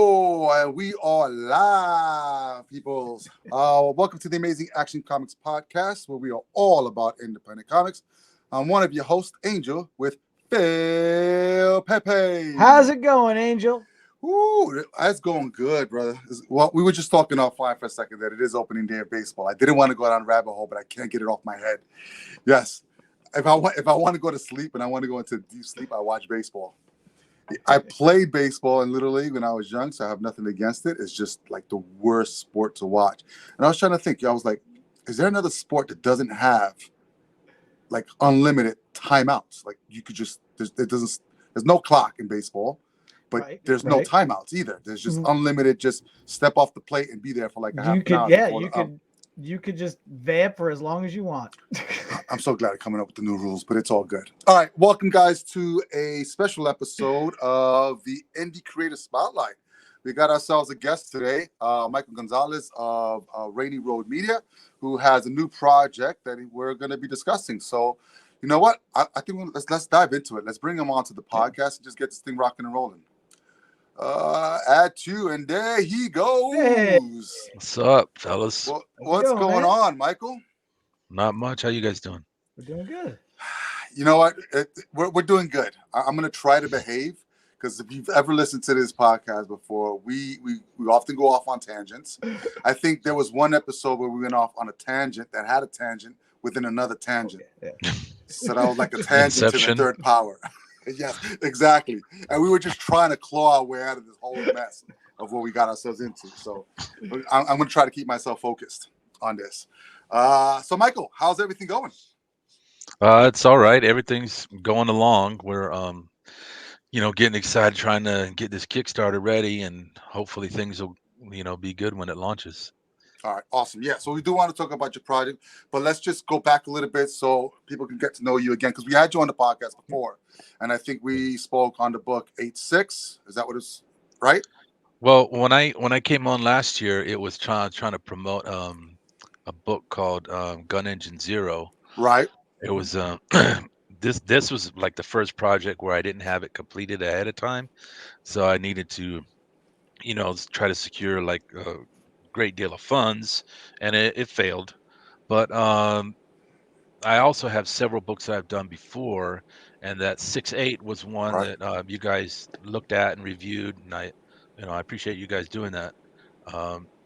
Oh, and we are live, peoples. Welcome to the Amazing Action Comics Podcast, where we are all about independent comics. I'm one of your hosts, Angel, with Phil Pepe. How's it going, Angel? Ooh, that's going good, brother. Well, we were just talking offline for a second that it is opening day of baseball. I didn't want to go down a rabbit hole, but I can't get it off my head. Yes, if I want to go to sleep and I want to go into deep sleep, I watch baseball. I played baseball in Little League when I was young, so I have nothing against it. It's just like the worst sport to watch. And I was trying to think, I was like, is there another sport that doesn't have like unlimited timeouts? Like you could just, there's no clock in baseball, but there's no timeouts either. There's just unlimited, just step off the plate and be there for like a half an hour. You could just vamp for as long as you want. I'm so glad I'm coming up with the new rules, but it's all good. All right, welcome guys to a special episode of the Indie Creator Spotlight. We got ourselves a guest today, Michael Gonzalez of Rainy Road Media, who has a new project that we're going to be discussing. So, you know what? I think let's dive into it. Let's bring him onto the podcast and just get this thing rocking and rolling. Add two, and there he goes. Hey. What's up, fellas? What's going on, Michael? Not much. How you guys doing? We're doing good. You know what? We're doing good. I'm going to try to behave because if you've ever listened to this podcast before, we often go off on tangents. I think there was one episode where we went off on a tangent that had a tangent within another tangent. Okay. Yeah. So that was like a tangent Inception. To the third power. Yes, exactly. And we were just trying to claw our way out of this whole mess of what we got ourselves into. So I'm going to try to keep myself focused on this. So, Michael, how's everything going? It's all right. Everything's going along. We're, getting excited, trying to get this Kickstarter ready, and hopefully things will, be good when it launches. All right, awesome. Yeah, so we do want to talk about your project, but let's just go back a little bit so people can get to know you again, because we had you on the podcast before, and I think we spoke on the book 8-6. Is that what it's right? Well, when I came on last year, it was trying to promote a book called Gun Engine Zero. Right. It was this was like the first project where I didn't have it completed ahead of time, so I needed to, try to secure like a great deal of funds, and it failed. But I also have several books that I've done before, and that 6-8 was one that you guys looked at and reviewed, and I appreciate you guys doing that.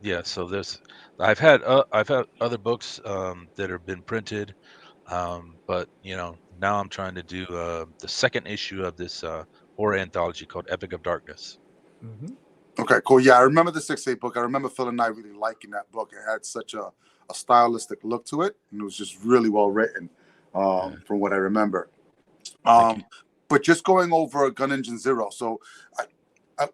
Yeah, so I've had other books that have been printed, but now I'm trying to do the second issue of this horror anthology called Epic of Darkness. Mm-hmm. Okay, cool. Yeah, I remember the 6-8 book. I remember Phil and I really liking that book. It had such a stylistic look to it, and it was just really well written, from what I remember. But just going over Gun Engine Zero, so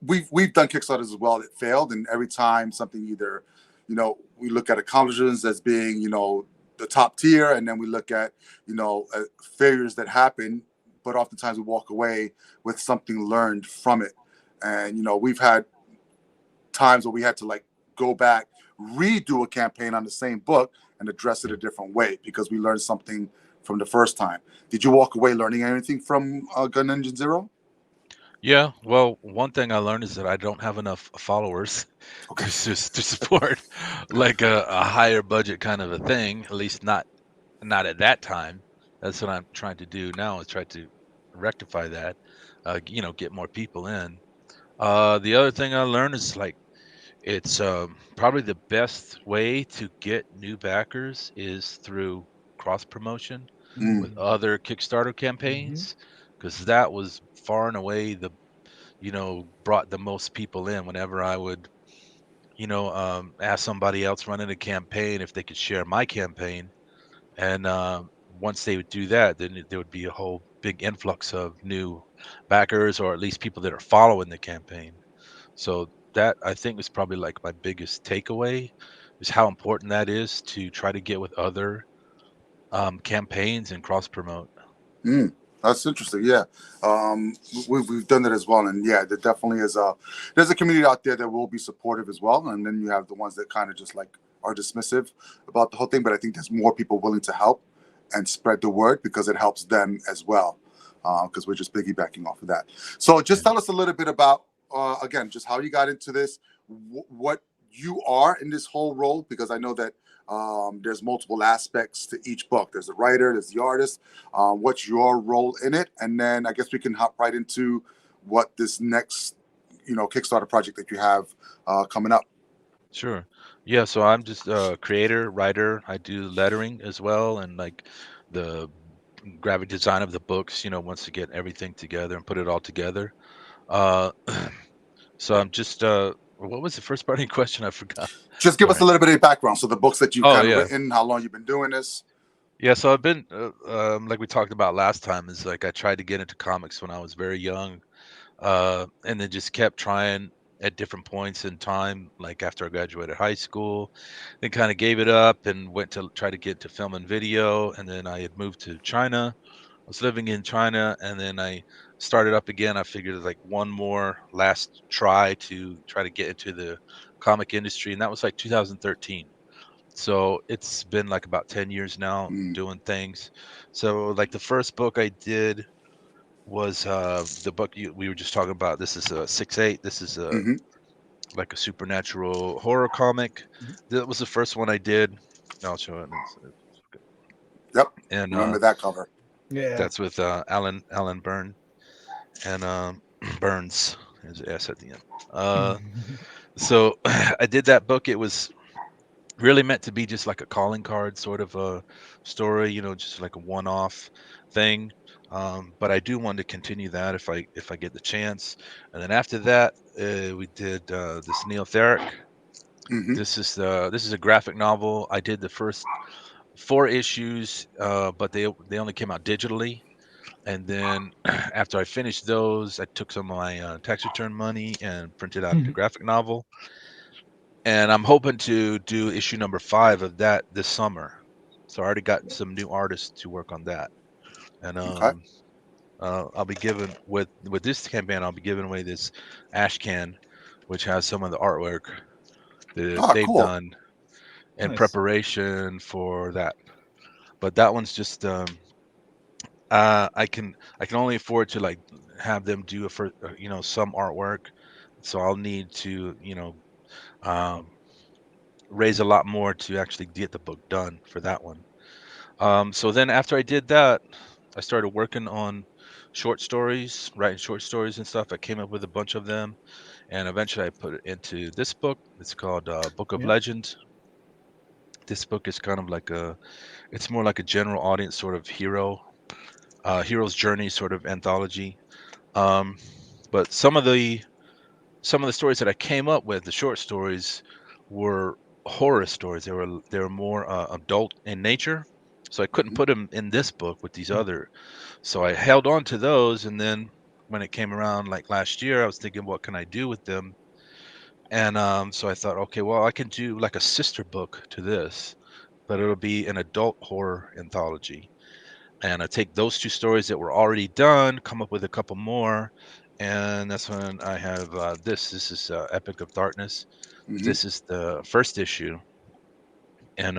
we've done Kickstarters as well that failed, and every time something either, we look at accomplishments as being, the top tier, and then we look at, failures that happen, but oftentimes we walk away with something learned from it. And, we've had times where we had to like go back, redo a campaign on the same book and address it a different way because we learned something from the first time. Did you walk away learning anything from Gun Engine Zero? Yeah, well, one thing I learned is that I don't have enough followers to support like a higher budget kind of a thing, at least not at that time. That's what I'm trying to do now, is try to rectify that, get more people in. The other thing I learned is like it's probably the best way to get new backers is through cross promotion with other Kickstarter campaigns, because that was far and away brought the most people in. Whenever I would, ask somebody else running a campaign if they could share my campaign, and once they would do that, then there would be a whole big influx of new backers, or at least people that are following the campaign. So that, I think, is probably like my biggest takeaway, is how important that is to try to get with other campaigns and cross promote. That's interesting. Yeah, we've done that as well, and yeah, there definitely is there's a community out there that will be supportive as well, and then you have the ones that kind of just like are dismissive about the whole thing. But I think there's more people willing to help and spread the word because it helps them as well, because we're just piggybacking off of that. So just tell us a little bit about again, just how you got into this, what you are in this whole role, because I know that there's multiple aspects to each book. There's the writer, there's the artist. What's your role in it? And then I guess we can hop right into what this next, Kickstarter project that you have coming up. Sure. Yeah, so I'm just a creator, writer. I do lettering as well, and like the graphic design of the books, once to get everything together and put it all together. Uh, so I'm just what was the first part of your question? I forgot. Just give us a Sorry. little bit of background. So the books that you've Oh kind of yeah. written, how long you've been doing this. Yeah, so I've been like we talked about last time, is like I tried to get into comics when I was very young, and then just kept trying at different points in time, like after I graduated high school, then kind of gave it up and went to try to get to film and video, and then I had moved to China. I was living in China, and then I started up again. I figured like one more last try to get into the comic industry, and that was like 2013. So it's been like about 10 years now Mm. doing things. So like the first book I did was the book we were just talking about. This is a 6/8. This is a Hmm. like a supernatural horror comic. Mhm. That was the first one I did. I'll show it. Yep. And Remember that cover. Yeah. that's with Alan Byrne and Burns. There's an S at the end. So I did that book. It was really meant to be just like a calling card sort of a story, just like a one-off thing. But I do want to continue that if I get the chance. And then after that, we did this Neil Therick. Hmm. This is a graphic novel. I did the first 4 issues, but they only came out digitally. And then after I finished those, I took some of my tax return money and printed out the graphic novel. And I'm hoping to do issue number 5 of that this summer. So I already got some new artists to work on that. And Okay. I'll be giving with this campaign, I'll be giving away this ash can, which has some of the artwork that Ah, they've cool. done in Nice. preparation for that. But that one's just I can only afford to like have them do some artwork. So I'll need to um, raise a lot more to actually get the book done for that one. So then after I did that, I started working on short stories, writing short stories and stuff. I came up with a bunch of them, and eventually I put it into this book. It's called Book of Yep. Legend. This book is kind of like it's more like a general audience sort of hero's journey sort of anthology. Um, but some of the stories that I came up with, the short stories, were horror stories. They were more adult in nature, so I couldn't put them in this book with these other. So I held on to those, and then when it came around like last year, I was thinking, what can I do with them? And so I thought, okay, well, I can do like a sister book to this, but it'll be an adult horror anthology. And I take those 2 stories that were already done, come up with a couple more, and that's when I have this. This is Epic of Darkness. Hmm. This is the first issue, and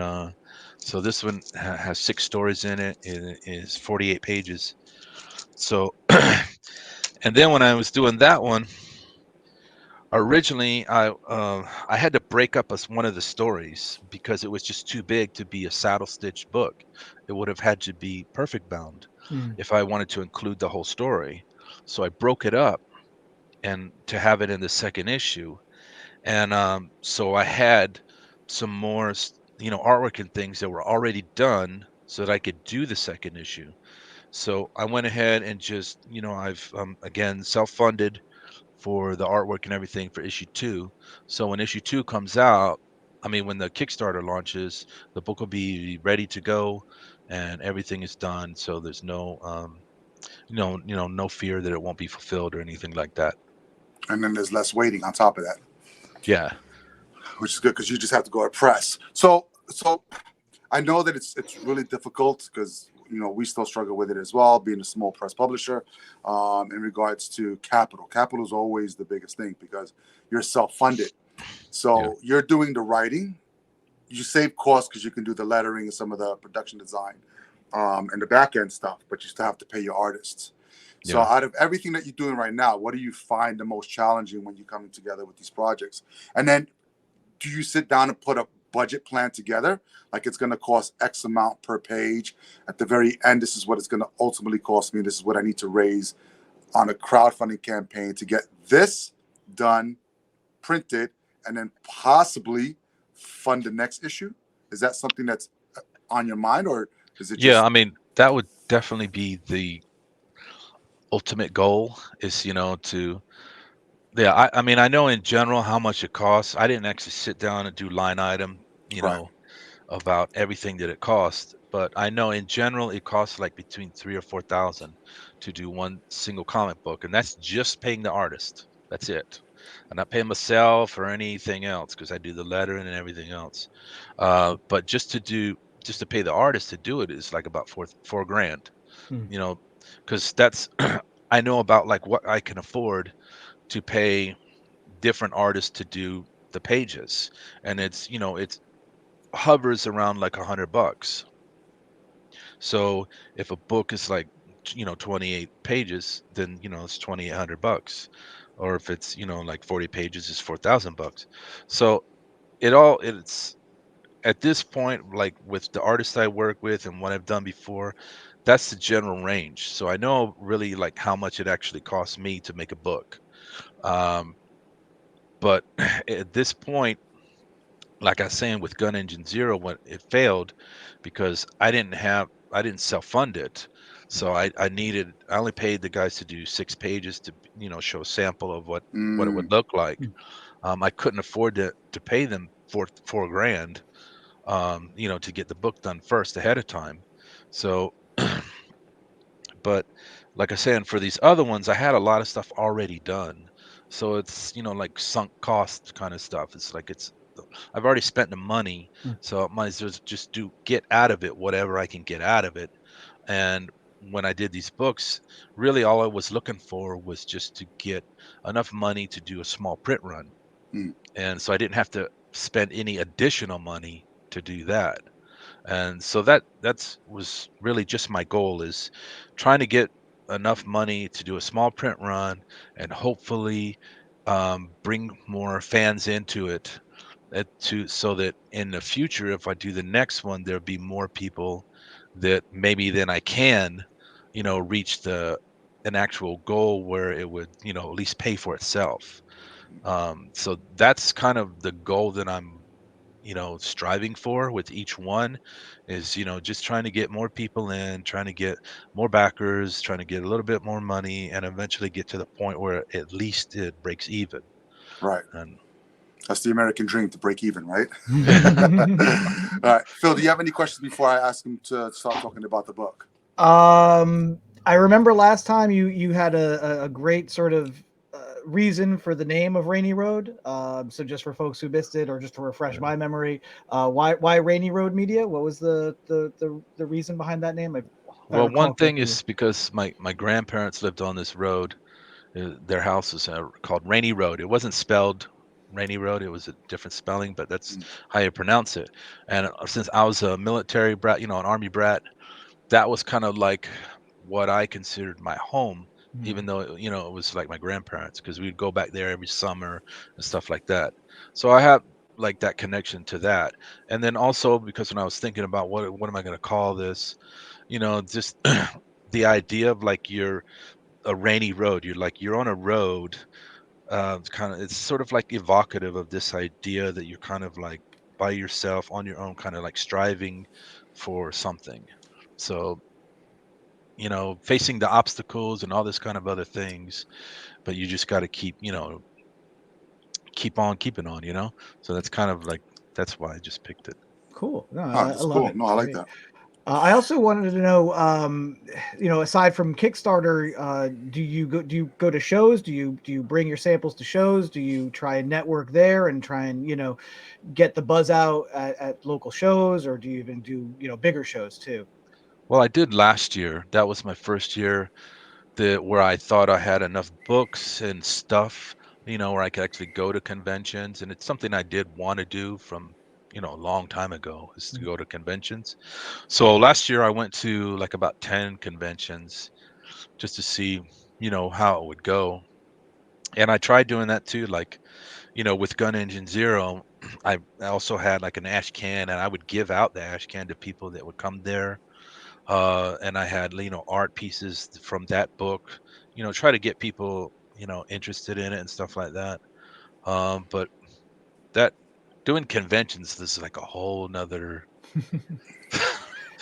so this one has 6 stories in it. It is 48 pages. So, and then when I was doing that one, originally I had to break up one of the stories because it was just too big to be a saddle stitch book. It would have had to be perfect bound Mm. if I wanted to include the whole story. So I broke it up and to have it in the second issue. And so I had some more, artwork and things that were already done so that I could do the second issue. So I went ahead and just, I've again self-funded for the artwork and everything for issue 2. So when issue 2 comes out, I mean, when the Kickstarter launches, the book will be ready to go and everything is done. So there's no, no fear that it won't be fulfilled or anything like that. And then there's less waiting on top of that, Yeah. which is good because you just have to go to press. So I know that it's really difficult because we still struggle with it as well, being a small press publisher. In regards to capital, capital is always the biggest thing because you're self-funded. Yeah. So you're doing the writing, you save costs because you can do the lettering and some of the production design, and the back end stuff, but you still have to pay your artists. So Yeah. out of everything that you're doing right now, what do you find the most challenging when you're coming together with these projects? And then do you sit down and put a budget plan together? Like it's going to cost X amount per page. At the very end, this is what it's going to ultimately cost me. This is what I need to raise on a crowdfunding campaign to get this done, printed, and then possibly fund the next issue. Is that something that's on your mind, or is it Yeah, just I mean, that would definitely be the ultimate goal is, to yeah, I mean, I know in general how much it costs. I didn't actually sit down and do line item, you right? know, about everything that it cost, but I know in general it costs like between 3 or 4 thousand to do one single comic book, and that's just paying the artist. That's it. I'm not paying myself or anything else because I do the lettering and everything else. But just to pay the artist to do it is like about four grand, Hmm. you know, because that's I know about like what I can afford to pay different artists to do the pages, and it's hovers around like $100. So if a book is like 28 pages, then it's $2,800. Or if it's like 40 pages, it's $4,000. So it's at this point, like with the artists I work with and what I've done before, that's the general range. So I know really like how much it actually costs me to make a book. Um, but at this point, like I was saying with Gun Engine Zero, when it failed, because I didn't self-fund it. So I only paid the guys to do 6 pages to, show a sample of what it Mm, would look like. Mm. I couldn't afford to pay them four grand, to get the book done first ahead of time. So, but like I said, for these other ones, I had a lot of stuff already done. So it's, like sunk cost kind of stuff. I've already spent the money, Mm. so I might as well just get out of it whatever I can get out of it. And when I did these books, really all I was looking for was just to get enough money to do a small print run. mm, And so I didn't have to spend any additional money to do that. And so that's was really just my goal, is trying to get enough money to do a small print run and hopefully bring more fans into it, to so that in the future, if I do the next one, there'll be more people that maybe then I can, reach an actual goal where it would, at least pay for itself. So that's kind of the goal that I'm, striving for with each one, is, just trying to get more people in, trying to get more backers, trying to get a little bit more money, and eventually get to the point where at least it breaks even. right. And That's the American dream, to break even, right? All right, Phil. Do you have any questions before I ask him to start talking about the book? I remember last time you had a great sort of reason for the name of Rainy Road. So just for folks who missed it, or just to refresh my memory, why Rainy Road Media? What was the reason behind that name? If I Well, recall one thing correctly. is because my grandparents lived on this road. Their house is called Rainy Road. It wasn't spelled Rainy Road. It was a different spelling, but that's Mm, how you pronounce it. And since I was a military brat, an army brat, that was kind of like what I considered my home, Hmm. even though it was like my grandparents, because we'd go back there every summer and stuff like that. So I have like that connection to that. And then also because when I was thinking about what am I going to call this, just the idea of like you're a rainy road. You're on a road. It's sort of like evocative of this idea that you're kind of like by yourself on your own, kind of like striving for something. So facing the obstacles and all this kind of other things, but you just got to keep on keeping on. So that's kind of like that's why I just picked it. Cool. No, oh, I that's love cool. it. No, I It's like great. that. I also wanted to know, aside from Kickstarter, do you go to shows? Do you bring your samples to shows? Do you try and network there and try and get the buzz out at local shows, or do you even do bigger shows too? Well, I did last year. That was my first year where I thought I had enough books and stuff, where I could actually go to conventions. And it's something I did want to do from, a long time ago, is to Mm. go to conventions. So last year I went to like about 10 conventions. just to see, how it would go. And I tried doing that too, like, with Gun Engine Zero. I also had like an ash can, and I would give out the ash can to people that would come there. And I had, art pieces from that book, try to get people, interested in it and stuff like that. But that doing conventions, this is like a whole nother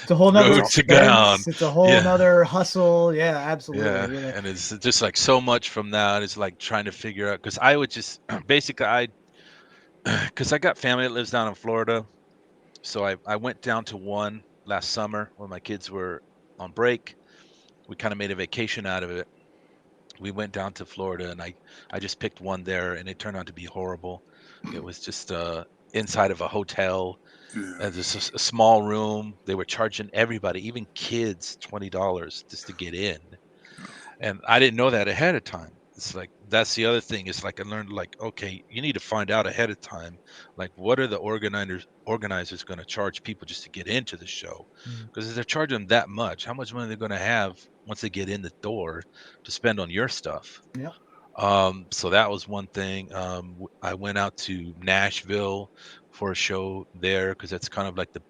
It's a whole nother road to go down. expense. It's a whole Yeah. nother hustle. Yeah, Yeah. absolutely. You know. And it's just like so much from that. It's like trying to figure out, because I would just basically, because I got family that lives down in Florida. So I went down to one last summer when my kids were on break. We kind of made a vacation out of it. We went down to Florida, and I just picked one there, and it turned out to be horrible. It was just inside of a hotel, Yeah. just a small room. They were charging everybody, even kids, $20 just to get in. And I didn't know that ahead of time. It's like that's the other thing. It's like I learned, like, okay, you need to find out ahead of time, like, what are the organizers going to charge people just to get into the show? Mm. Because if they're charging them that much, how much money they're going to have once they get in the door to spend on your stuff? Yeah. So that was one thing. I went out to Nashville for a show there because that's kind of like the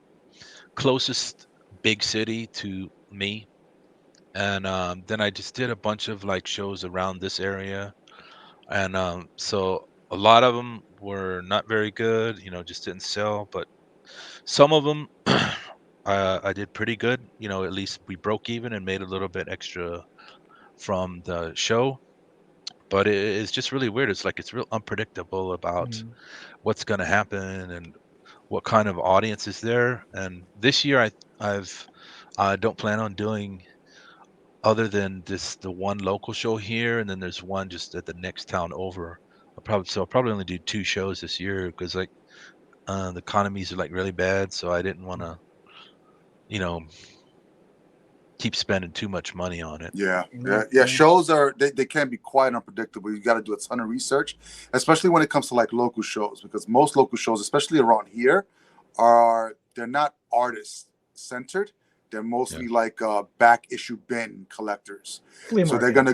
closest big city to me. And then I just did a bunch of like shows around this area. And so a lot of them were not very good, just didn't sell. But some of them I did pretty good. At least we broke even and made a little bit extra from the show. But it's just really weird. It's like it's real unpredictable about Mm. what's going to happen and what kind of audience is there. And this year I don't plan on doing other than the one local show here, and then there's one just at the next town over. I'll probably only do 2 shows this year because like the economies are like really bad, so I didn't want to, you know, keep spending too much money on it. Yeah. Shows they can be quite unpredictable. You got to do a ton of research, especially when it comes to like local shows, because most local shows, especially around here, they're not artist centered. They're mostly like back issue bin collectors. Flea So they're market. gonna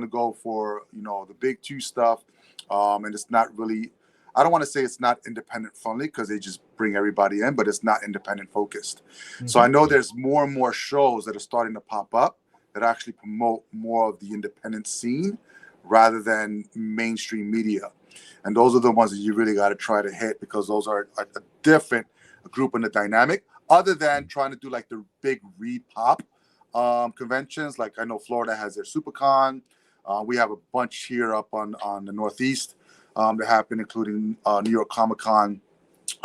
go for the big two stuff, and it's not really. I don't want to say it's not independent friendly because they just bring everybody in, but it's not independent focused. So I know there's more and more shows that are starting to pop up that actually promote more of the independent scene rather than mainstream media. And those are the ones that you really got to try to hit because those are a different group in the dynamic, other than trying to do like the big re-pop conventions. Like I know Florida has their SuperCon. We have a bunch here up on the Northeast that happen, including New York Comic Con.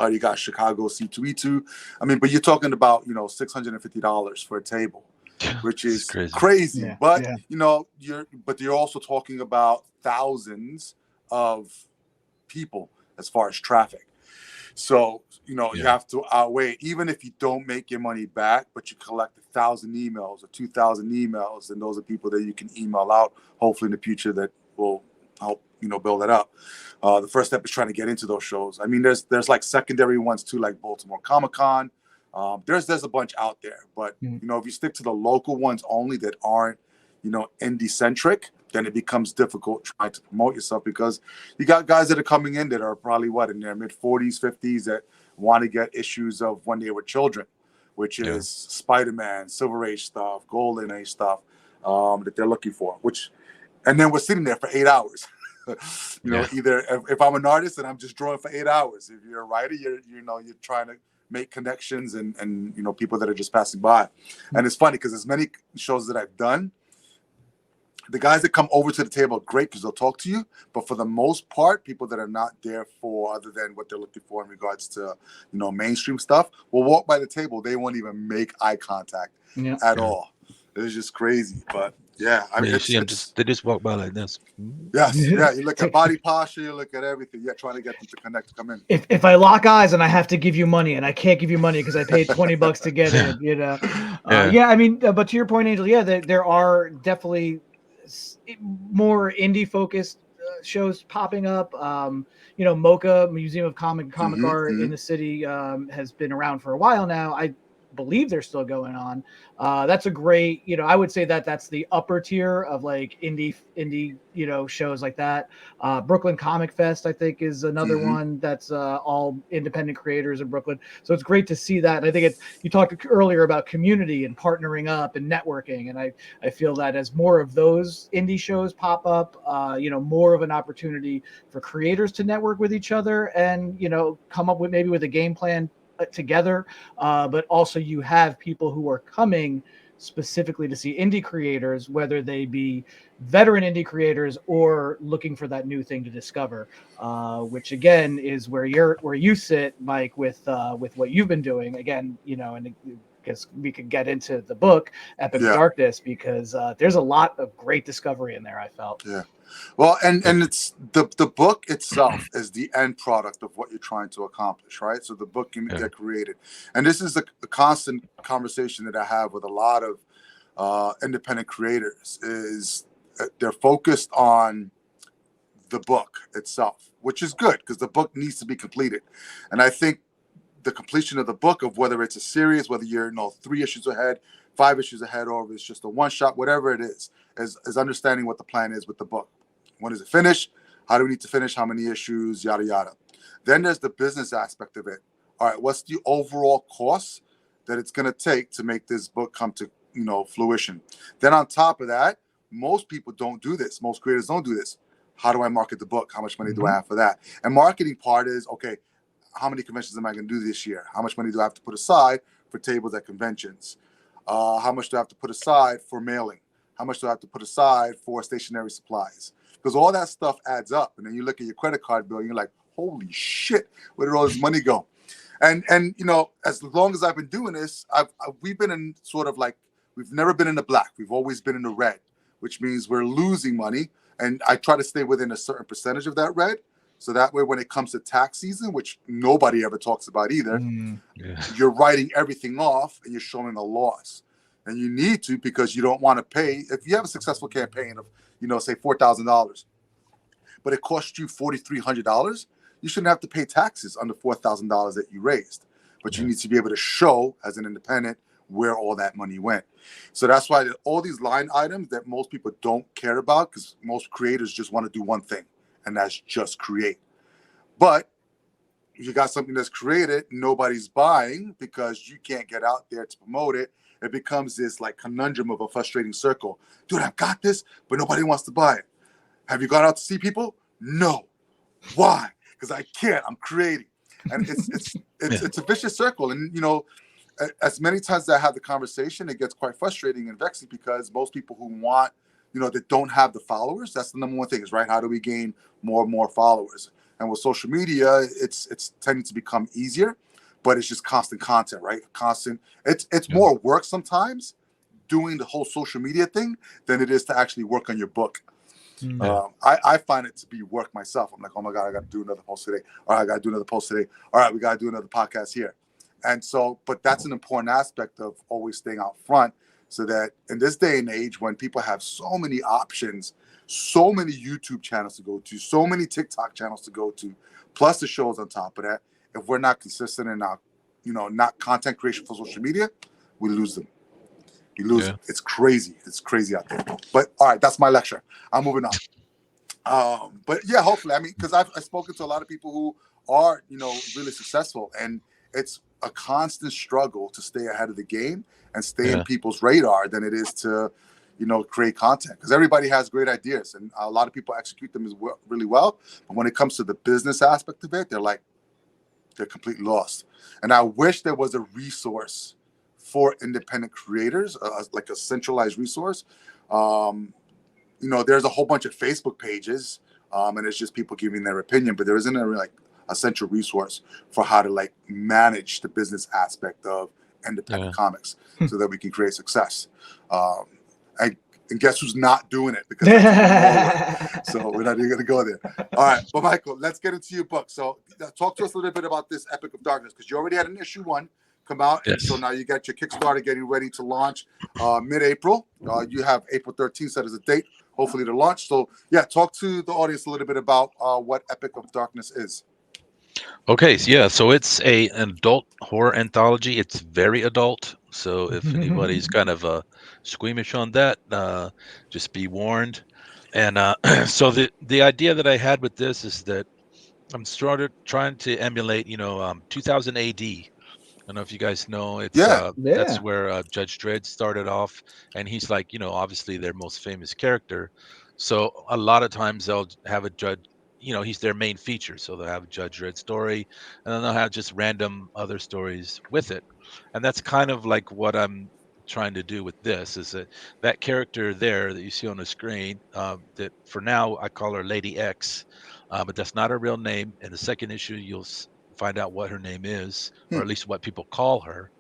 You got Chicago C2E2. I mean, but you're talking about $650 for a table, which It's is crazy. crazy. Yeah, But yeah. you're also talking about thousands of people as far as traffic. So you have to outweigh it. Even if you don't make your money back, but you collect 1,000 emails or 2,000 emails, and those are people that you can email out, hopefully in the future, that will help build it up. The first step is trying to get into those shows. I mean, there's like secondary ones too, like Baltimore Comic Con. There's a bunch out there, but if you stick to the local ones only that aren't indie centric, then it becomes difficult trying to promote yourself because you got guys that are coming in that are probably in their mid 40s, 50s that want to get issues of when they were children, which is Spider-Man, Silver Age stuff, Golden Age stuff that they're looking for. And then we're sitting there for 8 hours. Either if I'm an artist and I'm just drawing for 8 hours, if you're a writer, you're trying to make connections and people that are just passing by. And it's funny because as many shows that I've done, the guys that come over to the table are great because they'll talk to you. But for the most part, people that are not there for other than what they're looking for in regards to, mainstream stuff, will walk by the table. They won't even make eye contact at all. It's just crazy. But yeah, I mean, you see them they just walk by like this. Yes, yeah. You look at body posture, you look at everything. Yeah, trying to get them to connect, to come in. If I lock eyes and I have to give you money and I can't give you money because I paid $20 to get in, I mean, but to your point, Angel, there are definitely more indie focused shows popping up. MoCA, Museum of Comic Art in the city, has been around for a while now. believe they're still going on. That's a great, I would say that that's the upper tier of like indie, shows like that. Brooklyn Comic Fest, I think, is another one that's all independent creators in Brooklyn. So it's great to see that. And I think you talked earlier about community and partnering up and networking. And I feel that as more of those indie shows pop up, more of an opportunity for creators to network with each other and, come up with maybe with a game plan together. But also you have people who are coming specifically to see indie creators, whether they be veteran indie creators or looking for that new thing to discover, which again is where you sit, Mike, with what you've been doing again, and because we could get into the book Epic of Darkness, because there's a lot of great discovery in there, I felt. Yeah. Well, and it's the book itself is the end product of what you're trying to accomplish, right? So the book can get created, and this is a constant conversation that I have with a lot of independent creators. Is they're focused on the book itself, which is good because the book needs to be completed, and I think the completion of the book, of whether it's a series, whether you're 3 issues ahead, 5 issues ahead, or if it's just a one shot, whatever it is understanding what the plan is with the book. When is it finished? How do we need to finish? How many issues? Yada, yada. Then there's the business aspect of it. All right, what's the overall cost that it's going to take to make this book come to, fruition? Then on top of that, most people don't do this. Most creators don't do this. How do I market the book? How much money do I have for that? And marketing part is, okay, how many conventions am I going to do this year? How much money do I have to put aside for tables at conventions? How much do I have to put aside for mailing? How much do I have to put aside for stationery supplies? Because all that stuff adds up. And then you look at your credit card bill and you're like, holy shit, where did all this money go? And as long as I've been doing this, we've been in sort of like, we've never been in the black. We've always been in the red, which means we're losing money. And I try to stay within a certain percentage of that red. So that way, when it comes to tax season, which nobody ever talks about either, you're writing everything off and you're showing a loss. And you need to, because you don't want to pay. If you have a successful campaign of, say $4,000, but it cost you $4,300, you shouldn't have to pay taxes on the $4,000 that you raised. But you need to be able to show as an independent where all that money went. So that's why all these line items that most people don't care about, because most creators just want to do one thing, and that's just create. But if you got something that's created, nobody's buying because you can't get out there to promote it. It becomes this like conundrum of a frustrating circle. Dude, I've got this, but nobody wants to buy it. Have you gone out to see people? No. Why? Because I can't. I'm creating, and it's a vicious circle. And as many times as I have the conversation, it gets quite frustrating and vexing because most people who want, that don't have the followers, that's the number one thing is, right? How do we gain more and more followers? And with social media, it's tending to become easier. But it's just constant content, right? It's more work sometimes doing the whole social media thing than it is to actually work on your book. I find it to be work myself. I'm like, oh my God, I got to do another post today. All right, I got to do another post today. All right, we got to do another podcast here. And so, but that's an important aspect of always staying out front, so that in this day and age, when people have so many options, so many YouTube channels to go to, so many TikTok channels to go to, plus the shows on top of that, if we're not consistent in our, not content creation for social media, we lose them. We lose them. It's crazy. It's crazy out there. But all right, that's my lecture. I'm moving on. But yeah, hopefully, because I've spoken to a lot of people who are, really successful, and it's a constant struggle to stay ahead of the game and stay in people's radar than it is to, create content, because everybody has great ideas and a lot of people execute them really well. But when it comes to the business aspect of it, they're completely lost. And I wish there was a resource for independent creators, like a centralized resource. There's a whole bunch of Facebook pages, and it's just people giving their opinion, but there isn't a central resource for how to manage the business aspect of independent comics so that we can create success. And guess who's not doing it? Because so we're not even going to go there. All right, but Michael, let's get into your book. So talk to us a little bit about this Epic of Darkness, because you already had an issue 1 come out, and so now you got your Kickstarter getting ready to launch mid-April. You have April 13th set as a date, hopefully, to launch. So yeah, talk to the audience a little bit about what Epic of Darkness is. Okay, so yeah, so it's an adult horror anthology. It's very adult. So if anybody's kind of squeamish on that, just be warned. And so the idea that I had with this is that I'm started trying to emulate, 2000 AD. I don't know if you guys know, it's Yeah. that's Yeah. where Judge Dredd started off, and he's like, obviously their most famous character. So a lot of times they'll have a judge, he's their main feature. So they'll have a Judge Dredd story, and then they'll have just random other stories with it. And that's kind of like what I'm trying to do with this is that character there that you see on the screen, that for now I call her Lady X, but that's not her real name. In the second issue, you'll find out what her name is, or Hmm. at least what people call her.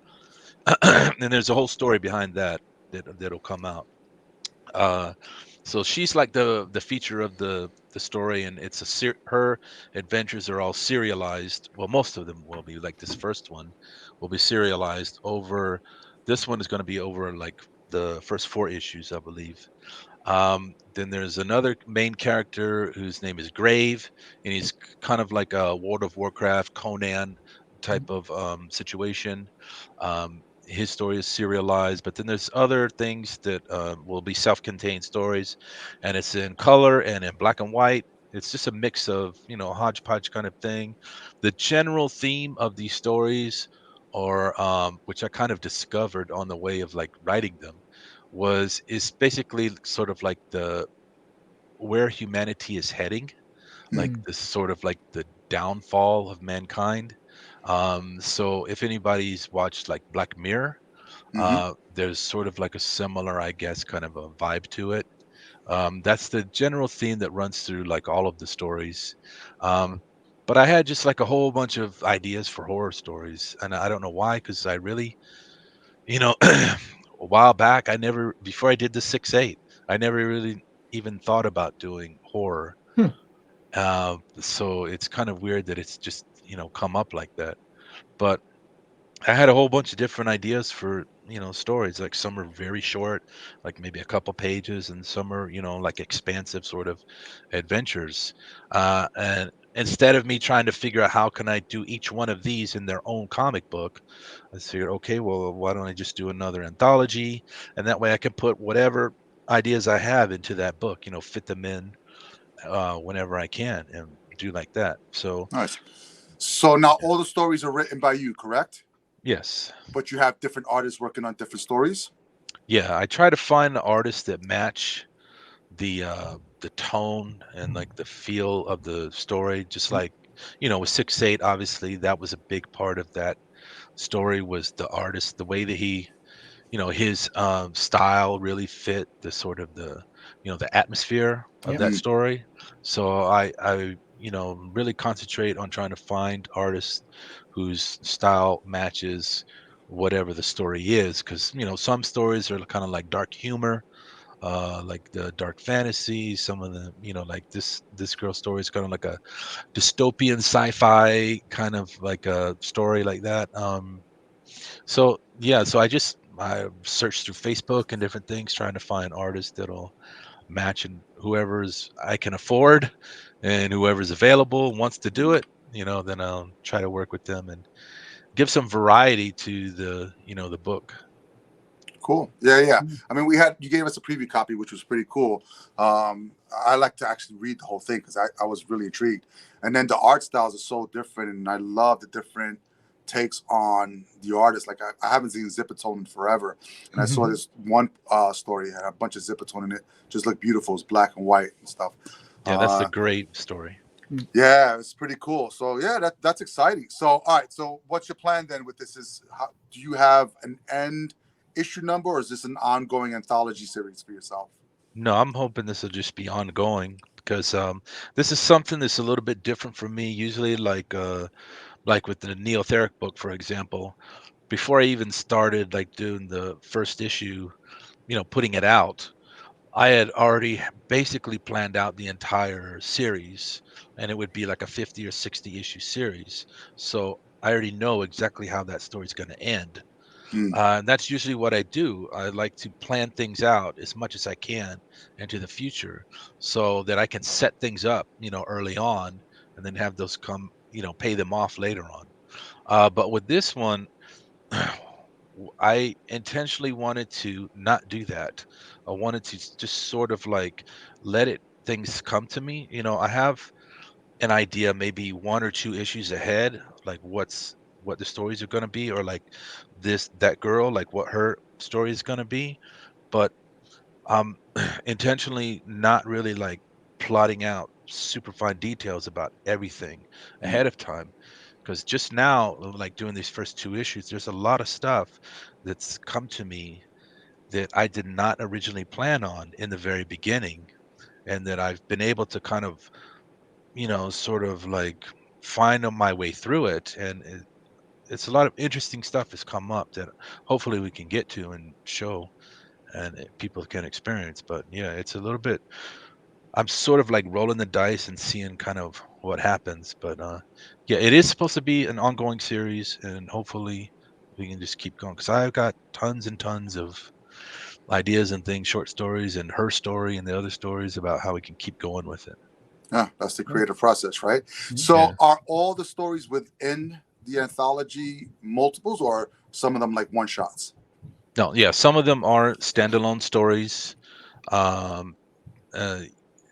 And there's a whole story behind that'll come out. Uh, so she's like the feature of the story, and it's her adventures are all serialized. Well, most of them will be. Like this first one will be serialized over. This one is going to be over like the first four issues, I believe. Then there's another main character whose name is Grave, and he's kind of like a World of Warcraft Conan type of situation. His story is serialized, but then there's other things that will be self-contained stories, and it's in color and in black and white. It's just a mix of, hodgepodge kind of thing. The general theme of these stories, or which I kind of discovered on the way of like writing them, is basically sort of like the where humanity is heading, like Mm. this sort of like the downfall of mankind. So if anybody's watched like Black Mirror, Hmm. there's sort of like a similar, I guess, kind of a vibe to it. That's the general theme that runs through like all of the stories. Um, but I had just like a whole bunch of ideas for horror stories, and I don't know why, because I really, a while back, I never, before I did the 6/8, I never really even thought about doing horror. Hmm. So it's kind of weird that it's just, come up like that. But I had a whole bunch of different ideas for, stories. Like some are very short, like maybe a couple pages, and some are, like expansive sort of adventures. And instead of me trying to figure out how can I do each one of these in their own comic book, I figured, okay, well, why don't I just do another anthology? And that way I can put whatever ideas I have into that book, fit them in whenever I can and do like that. So, Nice. So now yeah. all the stories are written by you, correct? Yes. But you have different artists working on different stories. Yeah, I try to find artists that match the tone and like the feel of the story. Just like, with 6/8, obviously that was a big part of that story, was the artist, the way that he, his style really fit the sort of the atmosphere of Yep. that Mm. story. So I really concentrate on trying to find artists whose style matches whatever the story is, because some stories are kind of like dark humor, like the dark fantasy. Some of the, like this girl story is kind of like a dystopian sci-fi kind of like a story like that. So yeah, so I searched through Facebook and different things trying to find artists that'll match, and whoever's I can afford and whoever's available and wants to do it, then I'll try to work with them and give some variety to the book. Cool. Yeah, yeah. Mm. I mean, you gave us a preview copy, which was pretty cool. I like to actually read the whole thing because I was really intrigued. And then the art styles are so different, and I love the different takes on the artist. Like I haven't seen Zippertone in forever, and I saw this one story had a bunch of Zippertone in it. Just looked beautiful. It's black and white and stuff. Yeah, that's the Uh, great story. yeah, it's pretty cool. So yeah, that's exciting. So all right, so what's your plan then with this? Do you have an end issue number, or is this an ongoing anthology series for yourself? No, I'm hoping this will just be ongoing, because this is something that's a little bit different for me. Usually, like with the Neotheric book, for example, before I even started like doing the first issue, putting it out, I had already basically planned out the entire series, and it would be like a 50 or 60 issue series. So I already know exactly how that story's going to end. Hmm. And that's usually what I do. I like to plan things out as much as I can into the future, so that I can set things up, early on, and then have those come pay them off later on. But with this one, I intentionally wanted to not do that. I wanted to just sort of like let it things come to me. I have an idea, maybe one or two issues ahead, like what the stories are going to be, or like that girl, like what her story is going to be. But intentionally not really like plotting out super fine details about everything Mm, ahead of time, because just now, like doing these first two issues, there's a lot of stuff that's come to me that I did not originally plan on in the very beginning, and that I've been able to kind of sort of like find my way through it. And it's a lot of interesting stuff has come up that hopefully we can get to and show, and people can experience. But yeah, it's a little bit, I'm sort of like rolling the dice and seeing kind of what happens. But yeah, it is supposed to be an ongoing series, and hopefully we can just keep going, because I've got tons and tons of ideas and things, short stories, and her story and the other stories about how we can keep going with it. yeah, that's the Yeah. creative process, right? Mhm. So, Yeah. are all the stories within the anthology multiples, or some of them like one shots? No, yeah, some of them are standalone stories. Um, uh,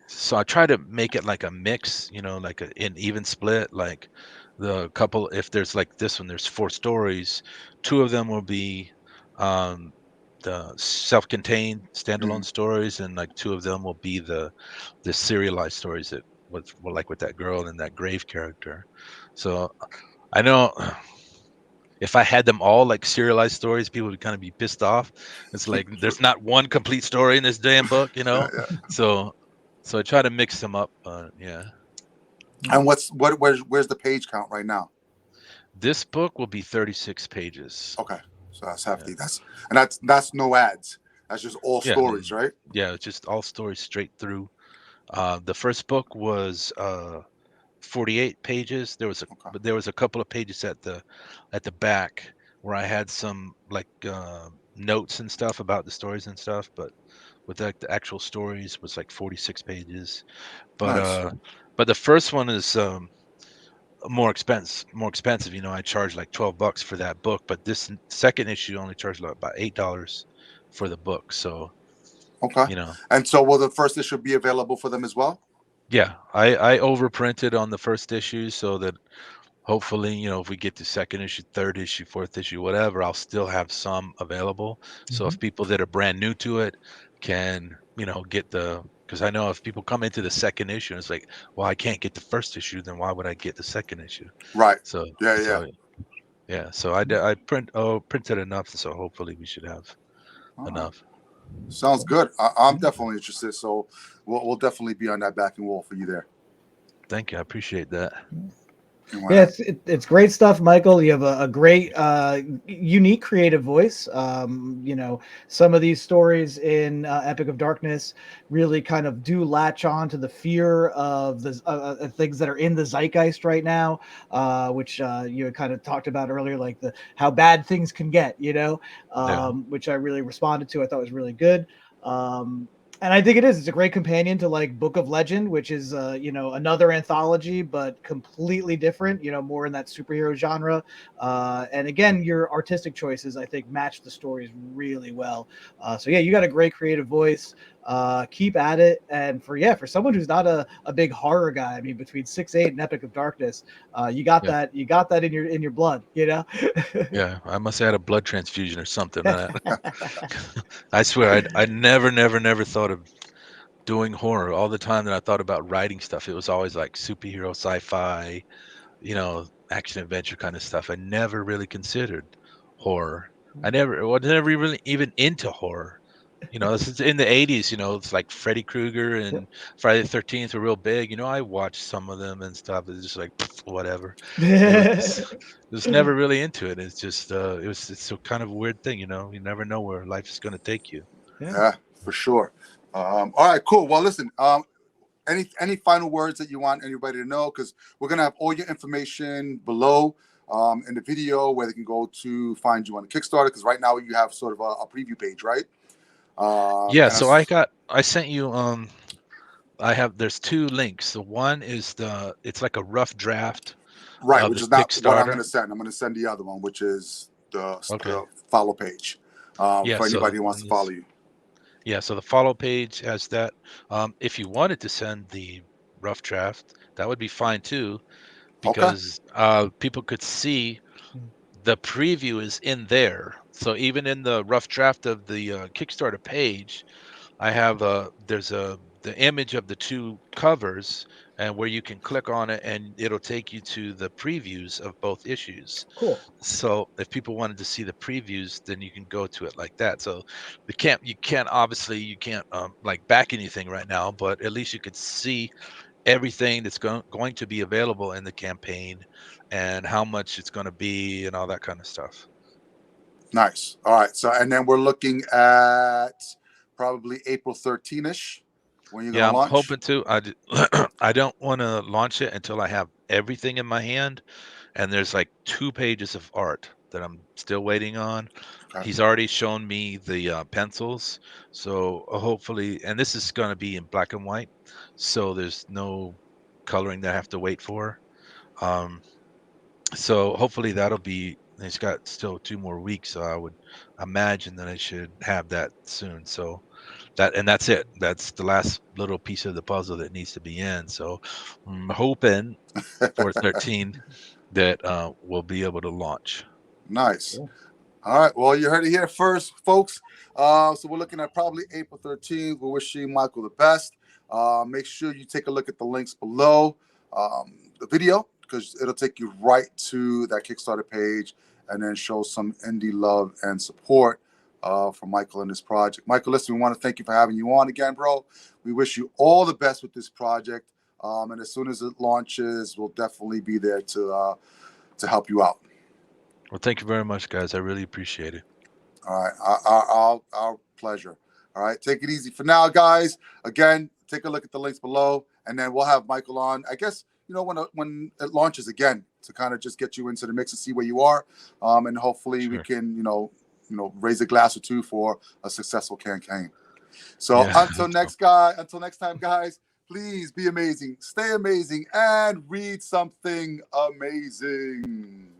so I try to make it like a mix, like an even split. Like the couple, if there's like this one, there's four stories. Two of them will be um, the self-contained standalone Mm, stories, and like two of them will be the serialized stories that like with that girl and that grave character. So I know if I had them all like serialized stories, people would kind of be pissed off. It's like sure. there's not one complete story in this damn book, Yeah, yeah. So I try to mix them up. Yeah, And where's the page count right now? this book will be 36 pages. Okay, so that's Yeah, hefty. That's no ads. That's just all yeah, stories, right? yeah. It's just all stories straight through. The first book was 48 pages. Okay. But there was a couple of pages at the back where I had some like notes and stuff about the stories and stuff. But with like the actual stories was like 46 pages. But Nice. the first one is more expensive. I charged like $12 for that book, but this second issue only charged like about $8 for the book. So Okay. you know, And so will the first issue be available for them as well? yeah, I overprinted on the first issue so that hopefully, if we get to second issue, third issue, fourth issue, whatever, I'll still have some available. So if Mhm. people that are brand new to it can, get because I know if people come into the second issue and it's like, well, I can't get the first issue, then why would I get the second issue? Right. So, Yeah, yeah. so yeah, so I printed enough, so hopefully we should have All right. enough. Sounds good. I'm definitely interested. So we'll definitely be on that backing wall for you there. Thank you, I appreciate that. And Yeah, when it's great stuff, Michael. You have a great, unique creative voice. Some of these stories in Epic of Darkness really kind of do latch on to the fear of the things that are in the zeitgeist right now, which you had kind of talked about earlier, like the how bad things can get. Yeah, Which I really responded to. I thought was really good. And I think it's a great companion to like Book of Legend, which is another anthology but completely different, more in that superhero genre. And again, your artistic choices I think match the stories really well. So yeah, you got a great creative voice. Keep at it. And for someone who's not a big horror guy, I mean, between 6-8 and Epic of Darkness, yeah, you got that in your blood, yeah. I must have had a blood transfusion or something. I swear, I never, never, never thought of doing horror. All the time that I thought about writing stuff, it was always like superhero, sci-fi, action adventure kind of stuff. I never really considered horror. I was never really even into horror. This is in the 80s, it's like Freddy Krueger and Friday the 13th were real big. I watched some of them and stuff. It's just like whatever. It was never really into it. It's just it's a kind of a weird thing, You never know where life is going to take you. Yeah. yeah, for sure. All right, cool. Well, listen. Any final words that you want anybody to know? Because we're gonna have all your information below in the video where they can go to find you on the Kickstarter. Because right now you have sort of a preview page, right? Yeah, And so that's I sent you there's two links. The one is it's like a rough draft Right, of which the is not what I'm going Kickstarter. to send. I'm going to send the other one, which is Okay. the follow page Yeah. for So anybody who wants to follow you. yeah. So the follow page has that. If you wanted to send the rough draft, that would be fine too, Okay. because people could see Mm. the preview is in there. So even in the rough draft of the Kickstarter page, I have there's the image of the two covers, and where you can click on it and it'll take you to the previews of both issues. Cool. So if people wanted to see the previews, then you can go to it like that. So you can't like back anything right now, but at least you could see everything that's going to be available in the campaign and how much it's going to be and all that kind of stuff. Nice. All right. So, and then we're looking at probably April 13ish when you're going Yeah, to I'm launch. hoping to. I don't want to launch it until I have everything in my hand, and there's like 2 pages of art that I'm still waiting on. Okay. He's already shown me the pencils, so hopefully, and this is going to be in black and white, so there's no coloring that I have to wait for. Um, so hopefully that'll be. It's got still 2 more weeks, so I would imagine that I should have that soon. So that's it. That's the last little piece of the puzzle that needs to be in. So I'm hoping for 13 that we'll be able to launch. Nice. Cool. All right. Well, you heard it here first, folks. So we're looking at probably April 13th. We're wishing Michael the best. Make sure you take a look at the links below the video, because it'll take you right to that Kickstarter page and then show some indie love and support for Michael and this project. Michael, listen, we want to thank you for having you on again, bro. We wish you all the best with this project. And as soon as it launches, we'll definitely be there to help you out. Well, thank you very much, guys. I really appreciate it. All right, our pleasure. All right, take it easy for now, guys. Again, take a look at the links below, and then we'll have Michael on. I guess when it launches again, to kind of just get you into the mix and see where you are, and hopefully we Sure. can raise a glass or two for a successful campaign. So Yeah. until next time, guys. Please be amazing, stay amazing, and read something amazing.